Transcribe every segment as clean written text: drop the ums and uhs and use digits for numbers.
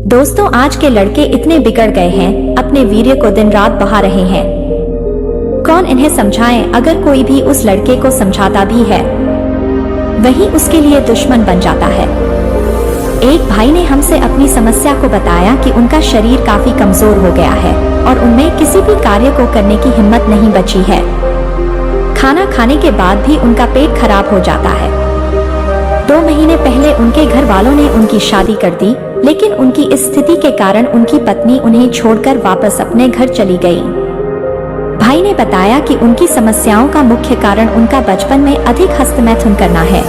दोस्तों, आज के लड़के इतने बिगड़ गए हैं, अपने वीर्य को दिन रात बहा रहे हैं। कौन इन्हें समझाए? अगर कोई भी उस लड़के को समझाता भी है, वही उसके लिए दुश्मन बन जाता है। एक भाई ने हमसे अपनी समस्या को बताया कि उनका शरीर काफी कमजोर हो गया है और उनमें किसी भी कार्य को करने की हिम्मत नहीं बची है। खाना खाने के बाद भी उनका पेट खराब हो जाता है। 2 महीने पहले उनके घर वालों ने उनकी शादी कर दी, लेकिन उनकी इस स्थिति के कारण उनकी पत्नी उन्हें छोड़कर वापस अपने घर चली गई। भाई ने बताया कि उनकी समस्याओं का मुख्य कारण उनका बचपन में अधिक हस्तमैथुन करना है।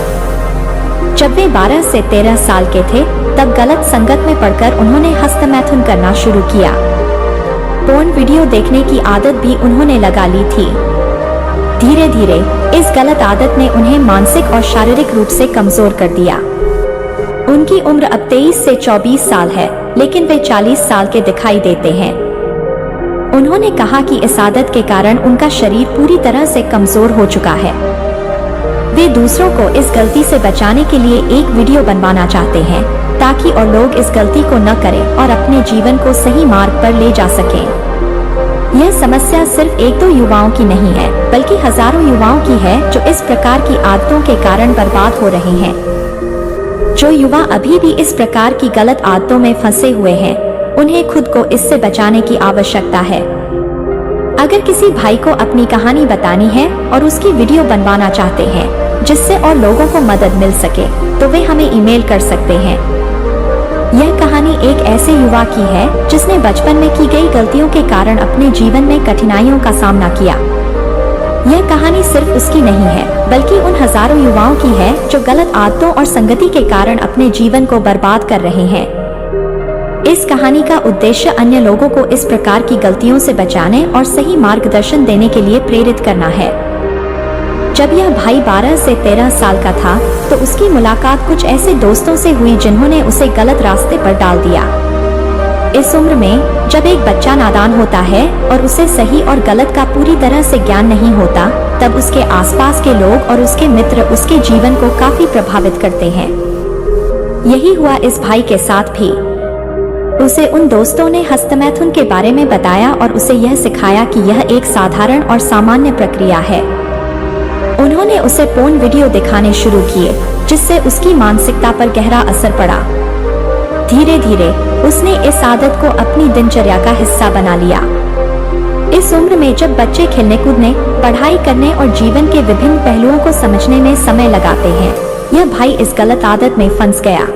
जब वे 12 से 13 साल के थे, तब गलत संगत में पड़कर उन्होंने हस्तमैथुन करना शुरू किया। पोर्न वीडियो देखने की आदत भी उन्होंने लगा ली थी। धीरे धीरे इस गलत आदत ने उन्हें मानसिक और शारीरिक रूप से कमजोर कर दिया। उनकी उम्र अब 23 से 24 साल है, लेकिन वे 40 साल के दिखाई देते हैं। उन्होंने कहा कि इस आदत के कारण उनका शरीर पूरी तरह से कमजोर हो चुका है। वे दूसरों को इस गलती से बचाने के लिए एक वीडियो बनवाना चाहते हैं, ताकि और लोग इस गलती को न करें और अपने जीवन को सही मार्ग पर ले जा सकें। यह समस्या सिर्फ 1-2 युवाओं की नहीं है, बल्कि हजारों युवाओं की है जो इस प्रकार की आदतों के कारण बर्बाद हो रहे हैं। जो युवा अभी भी इस प्रकार की गलत आदतों में फंसे हुए हैं, उन्हें खुद को इससे बचाने की आवश्यकता है। अगर किसी भाई को अपनी कहानी बतानी है और उसकी वीडियो बनवाना चाहते हैं, जिससे और लोगों को मदद मिल सके, तो वे हमें ईमेल कर सकते हैं। यह कहानी एक ऐसे युवा की है जिसने बचपन में की गई गलतियों के कारण अपने जीवन में कठिनाइयों का सामना किया। यह कहानी सिर्फ उसकी नहीं है, बल्कि उन हजारों युवाओं की है जो गलत आदतों और संगति के कारण अपने जीवन को बर्बाद कर रहे हैं। इस कहानी का उद्देश्य अन्य लोगों को इस प्रकार की गलतियों से बचाने और सही मार्गदर्शन देने के लिए प्रेरित करना है। जब यह भाई 12 से 13 साल का था, तो उसकी मुलाकात कुछ ऐसे दोस्तों से हुई जिन्होंने उसे गलत रास्ते पर डाल दिया। इस उम्र में जब एक बच्चा नादान होता है और उसे सही और गलत का पूरी तरह से ज्ञान नहीं होता, तब उसके आसपास के लोग और उसके मित्र उसके जीवन को काफी प्रभावित करते हैं। यही हुआ इस भाई के साथ भी। उसे उन दोस्तों ने हस्तमैथुन के बारे में बताया और उसे यह सिखाया कि यह एक साधारण और सामान्य प्रक्रिया है। उन्होंने उसे पोर्न वीडियो दिखाने शुरू किए, जिससे उसकी मानसिकता पर गहरा असर पड़ा। धीरे धीरे उसने इस आदत को अपनी दिनचर्या का हिस्सा बना लिया। इस उम्र में जब बच्चे खेलने कूदने, पढ़ाई करने और जीवन के विभिन्न पहलुओं को समझने में समय लगाते हैं, यह भाई इस गलत आदत में फंस गया।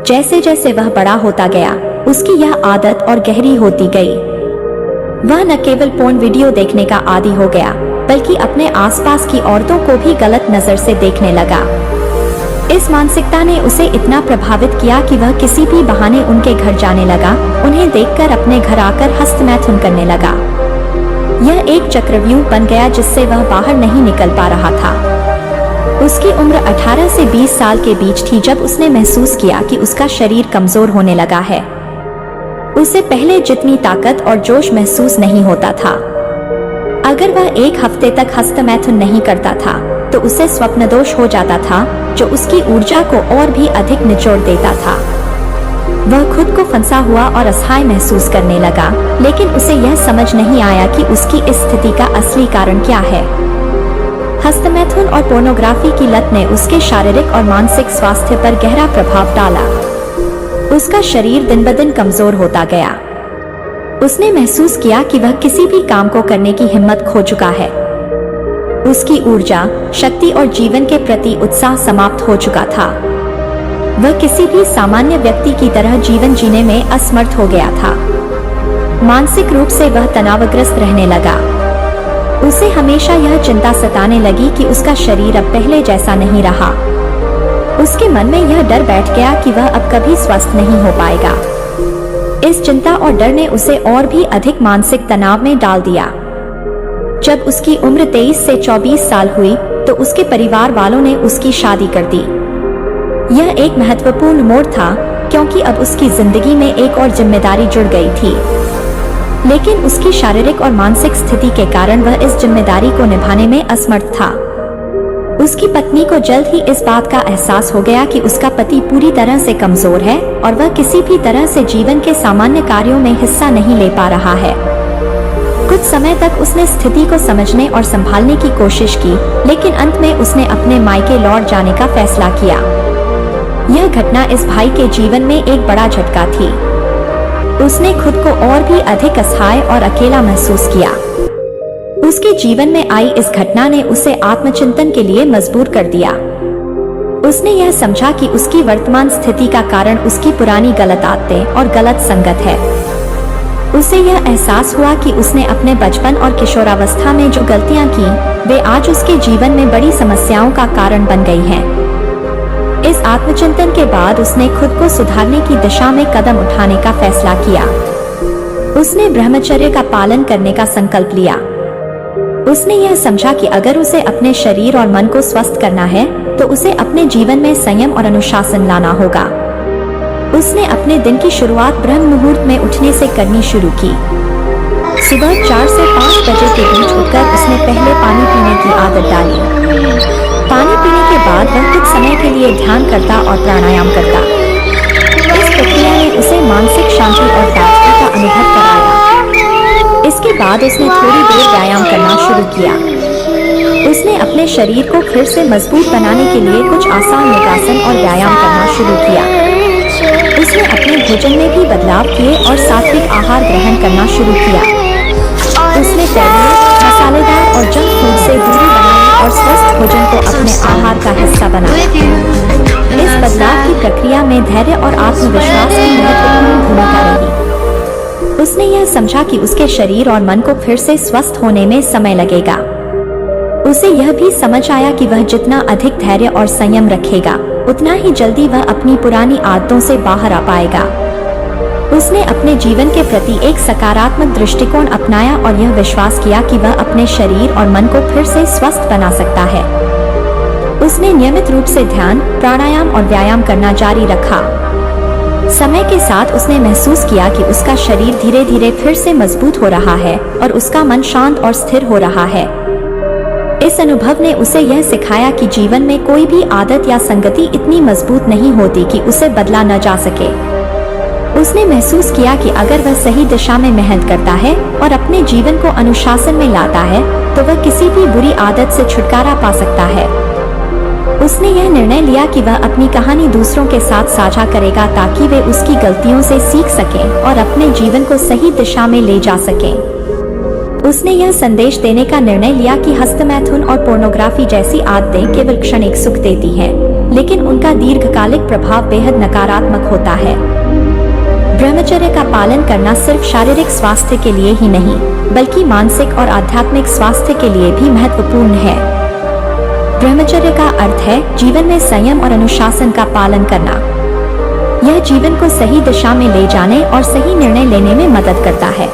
जैसे जैसे वह बड़ा होता गया, उसकी यह आदत और गहरी होती गई। वह न केवल पोर्न वीडियो देखने का आदी हो गया, बल्कि अपने आसपास की औरतों को भी गलत नजर से देखने लगा। इस मानसिकता ने उसे इतना प्रभावित किया कि वह किसी भी बहाने उनके घर जाने लगा, उन्हें देखकर अपने घर आकर हस्तमैथुन करने लगा। यह एक चक्रव्यूह बन गया जिससे वह बाहर नहीं निकल पा रहा था। उसकी उम्र 18 से 20 साल के बीच थी जब उसने महसूस किया कि उसका शरीर कमजोर होने लगा है। उसे पहले जितनी ताकत और जोश महसूस नहीं होता था। अगर वह 1 हफ्ते तक हस्तमैथुन नहीं करता था, तो उसे स्वप्नदोष हो जाता था, जो उसकी ऊर्जा को और भी अधिक निचोड़ देता था। वह खुद को फंसा हुआ और असहाय महसूस करने लगा, लेकिन उसे यह समझ नहीं आया कि उसकी इस स्थिति का असली कारण क्या है। हस्तमैथुन और पोर्नोग्राफी की लत ने उसके शारीरिक और मानसिक स्वास्थ्य पर गहरा प्रभाव डाला। उसका शरीर दिन ब दिन कमजोर होता गया। उसने महसूस किया कि वह किसी भी काम को करने की हिम्मत खो चुका है। उसकी ऊर्जा, शक्ति और जीवन के प्रति उत्साह समाप्त हो चुका था। वह किसी भी सामान्य व्यक्ति की तरह जीवन जीने में असमर्थ हो गया था। मानसिक रूप से वह तनावग्रस्त रहने लगा। उसे हमेशा यह चिंता सताने लगी कि उसका शरीर अब पहले जैसा नहीं रहा। उसके मन में यह डर बैठ गया कि वह अब कभी स्वस्थ नहीं हो पाएगा। इस चिंता और डर ने उसे और भी अधिक मानसिक तनाव में डाल दिया। जब उसकी उम्र 23 से 24 साल हुई, तो उसके परिवार वालों ने उसकी शादी कर दी। यह एक महत्वपूर्ण मोड़ था, क्योंकि अब उसकी जिंदगी में एक और जिम्मेदारी जुड़ गई थी। लेकिन उसकी शारीरिक और मानसिक स्थिति के कारण वह इस जिम्मेदारी को निभाने में असमर्थ था। उसकी पत्नी को जल्द ही इस बात का एहसास हो गया कि उसका पति पूरी तरह से कमजोर है और वह किसी भी तरह से जीवन के सामान्य कार्यों में हिस्सा नहीं ले पा रहा है। कुछ समय तक उसने स्थिति को समझने और संभालने की कोशिश की, लेकिन अंत में उसने अपने मायके लौट जाने का फैसला किया। यह घटना इस भाई के जीवन में एक बड़ा झटका थी। उसने खुद को और भी अधिक असहाय और अकेला महसूस किया। उसके जीवन में आई इस घटना ने उसे आत्मचिंतन के लिए मजबूर कर दिया। उसने यह समझा कि उसकी वर्तमान स्थिति का कारण उसकी पुरानी गलत आदतें और गलत संगत है। उसे यह एहसास हुआ कि उसने अपने बचपन और किशोरावस्था में जो गलतियां की, वे आज उसके जीवन में बड़ी समस्याओं का कारण बन गई हैं। इस आत्मचिंतन के बाद उसने खुद को सुधारने की दिशा में कदम उठाने का फैसला किया। उसने ब्रह्मचर्य का पालन करने का संकल्प लिया। उसने यह समझा कि अगर उसे अपने शरीर और मन को स्वस्थ करना है, तो उसे अपने जीवन में संयम और अनुशासन लाना होगा। उसने अपने दिन की शुरुआत ब्रह्म मुहूर्त में उठने से करनी शुरू की। सुबह 4 से 5 बजे के बीच उठकर उसने पहले पानी पीने की आदत डाली। पानी पीने के बाद वह कुछ समय के लिए ध्यान करता और प्राणायाम करता। इस प्रक्रिया ने उसे मानसिक शांति और ताजगी का अनुभव कराया। इसके बाद उसने थोड़ी देर व्यायाम करना शुरू किया। उसने अपने शरीर को फिर से मजबूत बनाने के लिए कुछ आसान योगासन और व्यायाम करना शुरू किया। उसने अपने भोजन में भी बदलाव किए और सात्विक आहार ग्रहण करना शुरू किया। उसने तैलीय, मसालेदार और जंक फूड से दूरी बनाई और स्वस्थ भोजन को अपने आहार का हिस्सा बनाया। इस बदलाव की प्रक्रिया में धैर्य और आत्मविश्वास की महत्वपूर्ण भूमिका रही। उसने यह समझा कि उसके शरीर और मन को फिर से स्वस्थ होने में समय लगेगा। उसे यह भी समझ आया कि वह जितना अधिक धैर्य और संयम रखेगा, उतना ही जल्दी वह अपनी पुरानी आदतों से बाहर आ पाएगा। उसने अपने जीवन के प्रति एक सकारात्मक दृष्टिकोण अपनाया और यह विश्वास किया कि वह अपने शरीर और मन को फिर से स्वस्थ बना सकता है। उसने नियमित रूप से ध्यान, प्राणायाम और व्यायाम करना जारी रखा। समय के साथ उसने महसूस किया कि उसका शरीर धीरे धीरे फिर से मजबूत हो रहा है और उसका मन शांत और स्थिर हो रहा है। इस अनुभव ने उसे यह सिखाया कि जीवन में कोई भी आदत या संगति इतनी मजबूत नहीं होती कि उसे बदला न जा सके। उसने महसूस किया कि अगर वह सही दिशा में मेहनत करता है और अपने जीवन को अनुशासन में लाता है, तो वह किसी भी बुरी आदत से छुटकारा पा सकता है। उसने यह निर्णय लिया कि वह अपनी कहानी दूसरों के साथ साझा करेगा ताकि वे उसकी गलतियों से सीख सकें और अपने जीवन को सही दिशा में ले जा सकें। उसने यह संदेश देने का निर्णय लिया कि हस्तमैथुन और पोर्नोग्राफी जैसी आदतें केवल क्षणिक सुख देती हैं, लेकिन उनका दीर्घकालिक प्रभाव बेहद नकारात्मक होता है। ब्रह्मचर्य का पालन करना सिर्फ शारीरिक स्वास्थ्य के लिए ही नहीं, बल्कि मानसिक और आध्यात्मिक स्वास्थ्य के लिए भी महत्वपूर्ण है। ब्रह्मचर्य का अर्थ है जीवन में संयम और अनुशासन का पालन करना। यह जीवन को सही दिशा में ले जाने और सही निर्णय लेने में मदद करता है।